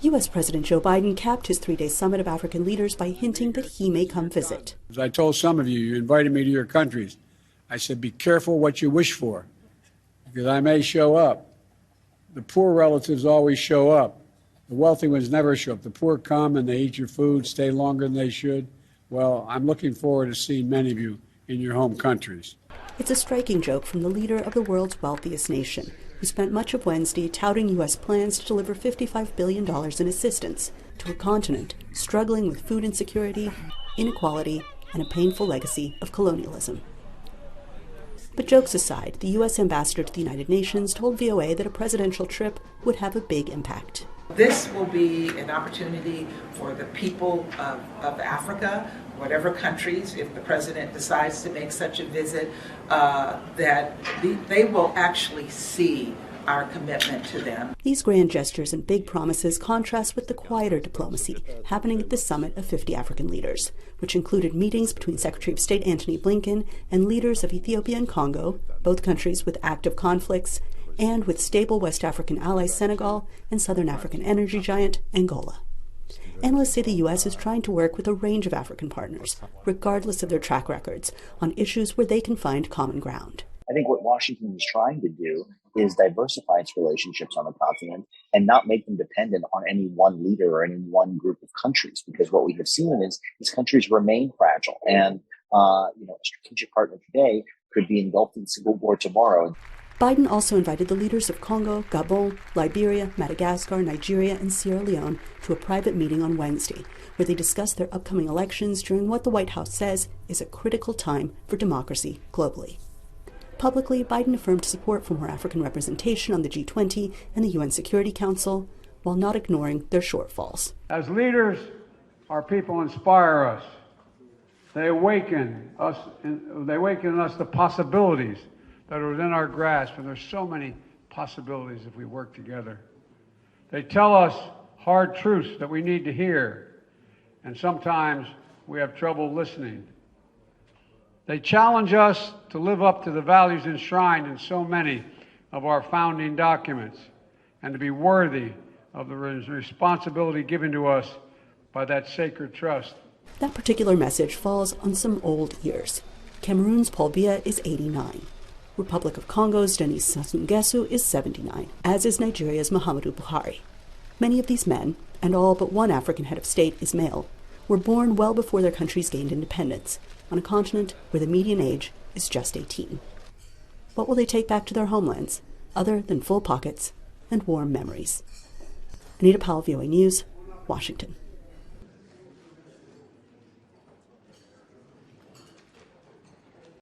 U.S. President Joe Biden capped his three-day summit of African leaders by hinting that he may come visit. As I told some of you, you invited me to your countries. I said, be careful what you wish for, because I may show up. The poor relatives always show up. The wealthy ones never show up. The poor come and they eat your food, stay longer than they should. Well, I'm looking forward to seeing many of you in your home countries. It's a striking joke from the leader of the world's wealthiest nation, who spent much of Wednesday touting U.S. plans to deliver $55 billion in assistance to a continent struggling with food insecurity, inequality, and a painful legacy of colonialism. But jokes aside, the U.S. ambassador to the United Nations told VOA that a presidential trip would have a big impact. This will be an opportunity for the people of Africa, whatever countries, if the president decides to make such a visit, that they will actually see our commitment to them. These grand gestures and big promises contrast with the quieter diplomacy happening at the summit of 50 African leaders, which included meetings between Secretary of State Antony Blinken and leaders of Ethiopia and Congo, both countries with active conflicts, and with stable West African allies Senegal and Southern African energy giant Angola. Analysts say the U.S. is trying to work with a range of African partners, regardless of their track records, on issues where they can find common ground. I think what Washington is trying to do is diversify its relationships on the continent and not make them dependent on any one leader or any one group of countries, because what we have seen is these countries remain fragile, and a strategic partner today could be engulfed in civil war tomorrow. Biden also invited the leaders of Congo, Gabon, Liberia, Madagascar, Nigeria, and Sierra Leone to a private meeting on Wednesday, where they discussed their upcoming elections during what the White House says is a critical time for democracy globally. Publicly, Biden affirmed support for more African representation on the G20 and the UN Security Council, while not ignoring their shortfalls. As leaders, our people inspire us. They awaken in us the possibilities that are within our grasp, and there's so many possibilities if we work together. They tell us hard truths that we need to hear, and sometimes we have trouble listening. They challenge us to live up to the values enshrined in so many of our founding documents, and to be worthy of the responsibility given to us by that sacred trust. That particular message falls on some old ears. Cameroon's Paul Biya is 89. Republic of Congo's Denis Sassou Nguesso is 79, as is Nigeria's Muhammadu Buhari. Many of these men, and all but one African head of state is male, were born well before their countries gained independence, on a continent where the median age is just 18. What will they take back to their homelands, other than full pockets and warm memories? Anita Powell, VOA News, Washington.